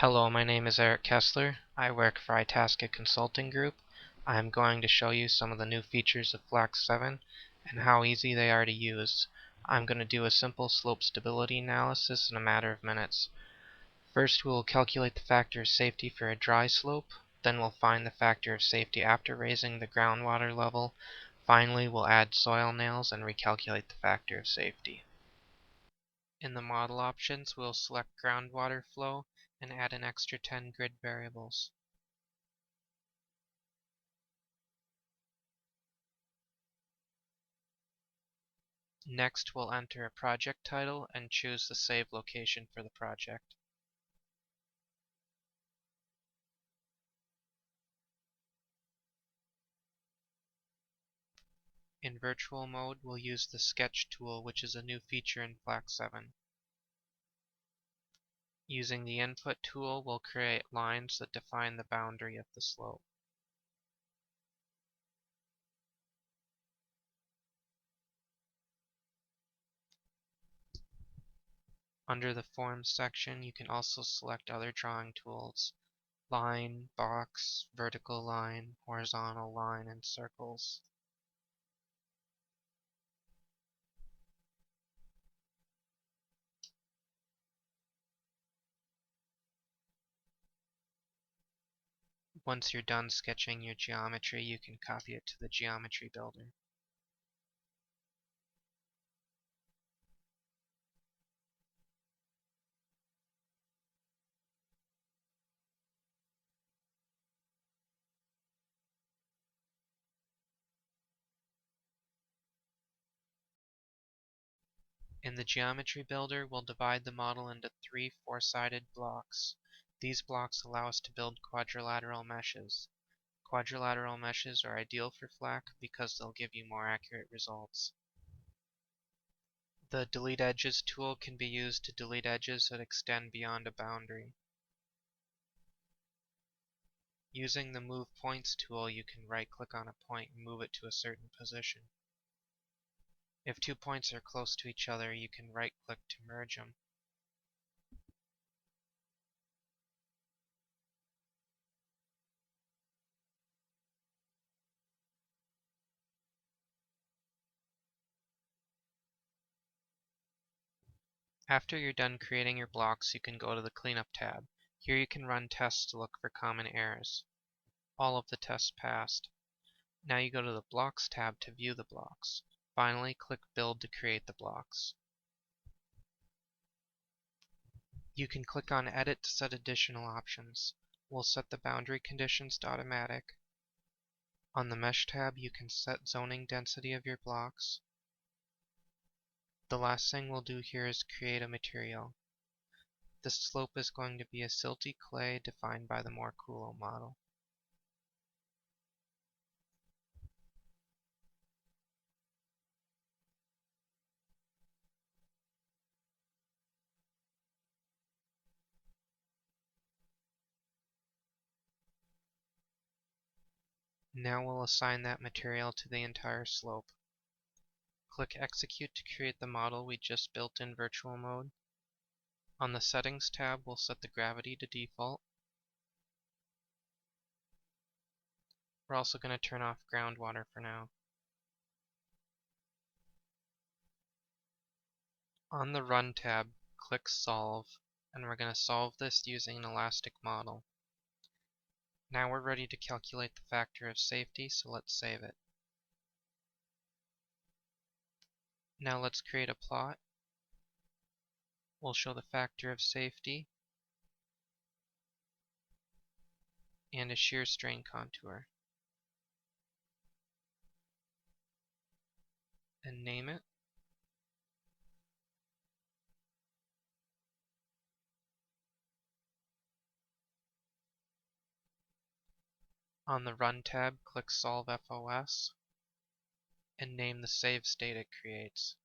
Hello, my name is Eric Kessler. I work for Itasca Consulting Group. I am going to show you some of the new features of FLAC 7 and how easy they are to use. I'm going to do a simple slope stability analysis in a matter of minutes. First, we will calculate the factor of safety for a dry slope. Then we'll find the factor of safety after raising the groundwater level. Finally, we'll add soil nails and recalculate the factor of safety. In the model options, we'll select groundwater flow and add an extra 10 grid variables. Next, we'll enter a project title and choose the save location for the project. In virtual mode, we'll use the Sketch tool, which is a new feature in FLAC 7. Using the Input tool, we'll create lines that define the boundary of the slope. Under the Forms section, you can also select other drawing tools: line, box, vertical line, horizontal line, and circles. Once you're done sketching your geometry, you can copy it to the geometry builder. In the Geometry Builder, we'll divide the model into 3 four-sided blocks. These blocks allow us to build quadrilateral meshes. Quadrilateral meshes are ideal for FLAC because they'll give you more accurate results. The Delete Edges tool can be used to delete edges that extend beyond a boundary. Using the Move Points tool, you can right-click on a point and move it to a certain position. If 2 points are close to each other, you can right-click to merge them. After you're done creating your blocks, you can go to the Cleanup tab. Here you can run tests to look for common errors. All of the tests passed. Now you go to the Blocks tab to view the blocks. Finally, click Build to create the blocks. You can click on Edit to set additional options. We'll set the boundary conditions to automatic. On the Mesh tab, you can set zoning density of your blocks. The last thing we'll do here is create a material. The slope is going to be a silty clay defined by the Morculo model. Now we'll assign that material to the entire slope. Click Execute to create the model we just built in virtual mode. On the Settings tab, we'll set the gravity to default. We're also going to turn off groundwater for now. On the Run tab, click Solve, and we're going to solve this using an elastic model. Now we're ready to calculate the factor of safety, so let's save it. Now let's create a plot. We'll show the factor of safety and a shear strain contour. And name it. On the Run tab, click Solve FOS and name the save state it creates.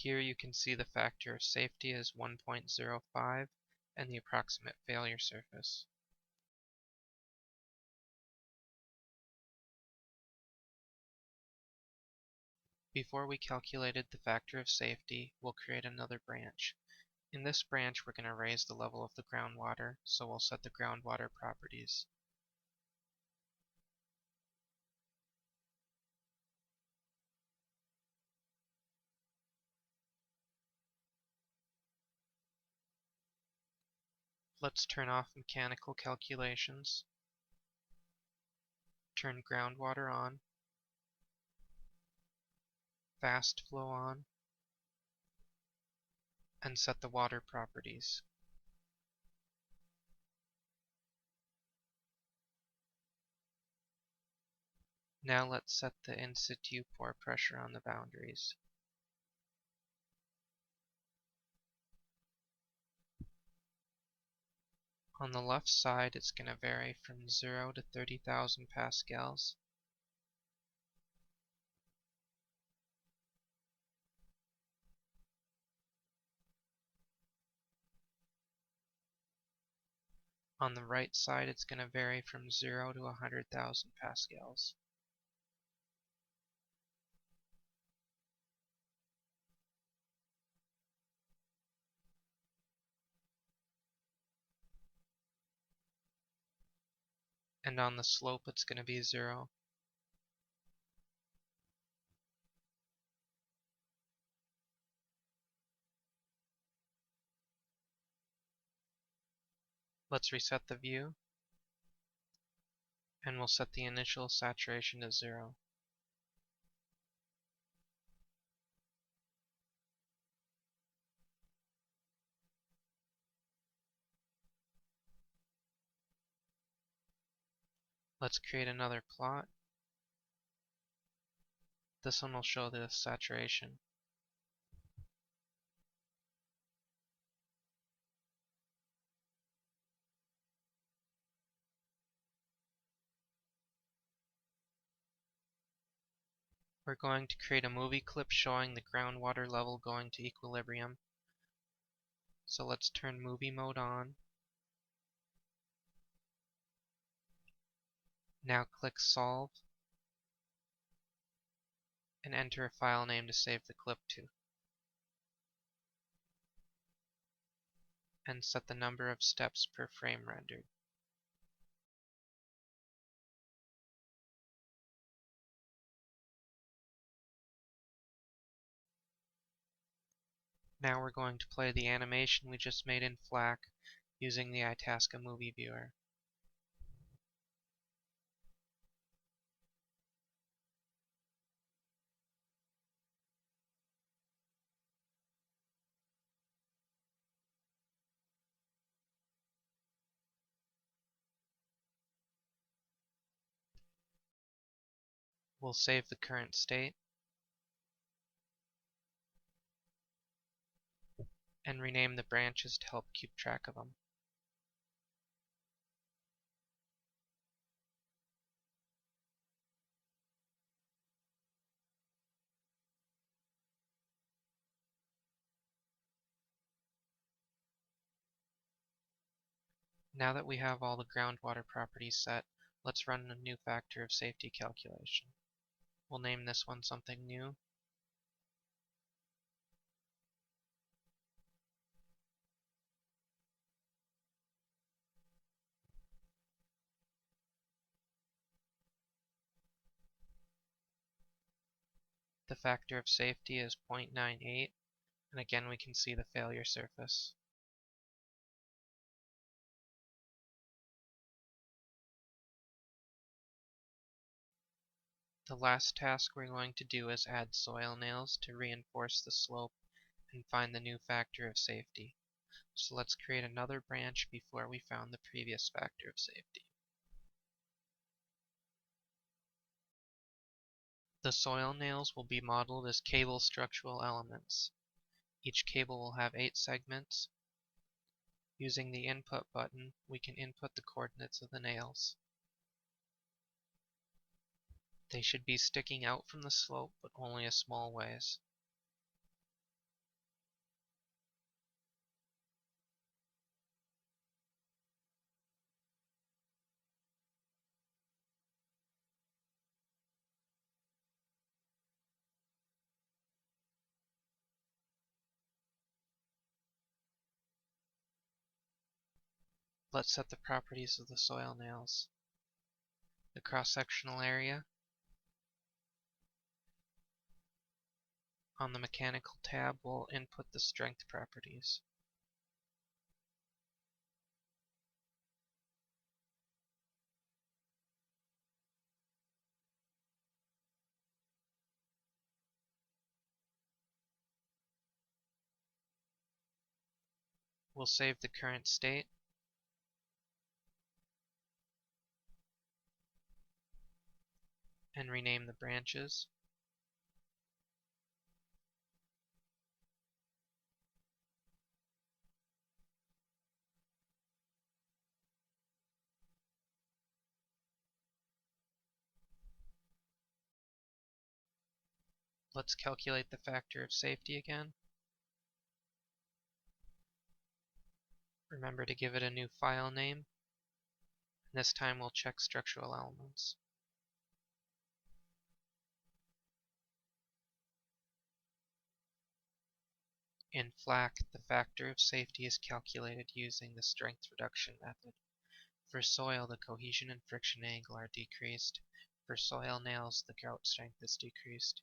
Here you can see the factor of safety is 1.05 and the approximate failure surface. Before we calculated the factor of safety, we'll create another branch. In this branch, we're going to raise the level of the groundwater, so we'll set the groundwater properties. Let's turn off mechanical calculations, turn groundwater on, fast flow on, and set the water properties. Now let's set the in situ pore pressure on the boundaries. On the left side, it's going to vary from 0 to 30,000 pascals. On the right side, it's going to vary from 0 to 100,000 pascals. And on the slope, it's going to be 0. Let's reset the view, and we'll set the initial saturation to 0. Let's create another plot. This one will show the saturation. We're going to create a movie clip showing the groundwater level going to equilibrium. So let's turn movie mode on. Now click Solve and enter a file name to save the clip to. And set the number of steps per frame rendered. Now we're going to play the animation we just made in FLAC using the Itasca Movie Viewer. We'll save the current state and rename the branches to help keep track of them. Now that we have all the groundwater properties set, let's run a new factor of safety calculation. We'll name this one something new. The factor of safety is 0.98, and again we can see the failure surface. The last task we're going to do is add soil nails to reinforce the slope and find the new factor of safety. So let's create another branch before we found the previous factor of safety. The soil nails will be modeled as cable structural elements. Each cable will have 8 segments. Using the input button, we can input the coordinates of the nails. They should be sticking out from the slope, but only a small ways. Let's set the properties of the soil nails. The cross-sectional area. On the mechanical tab, we'll input the strength properties. We'll save the current state. And rename the branches. Let's calculate the factor of safety again. Remember to give it a new file name. And this time we'll check structural elements. In FLAC, the factor of safety is calculated using the strength reduction method. For soil, the cohesion and friction angle are decreased. For soil nails, the grout strength is decreased.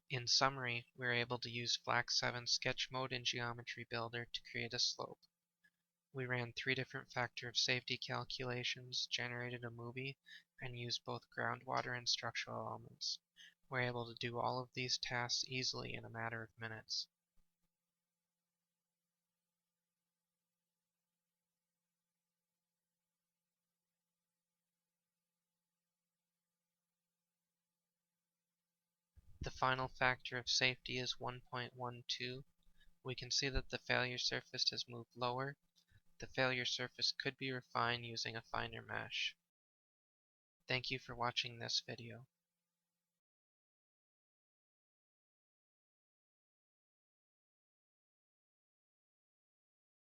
In summary, we were able to use FLAC 7 sketch mode in Geometry Builder to create a slope. We ran 3 different factor of safety calculations, generated a movie, and used both groundwater and structural elements. We're able to do all of these tasks easily in a matter of minutes. The final factor of safety is 1.12. We can see that the failure surface has moved lower. The failure surface could be refined using a finer mesh. Thank you for watching this video.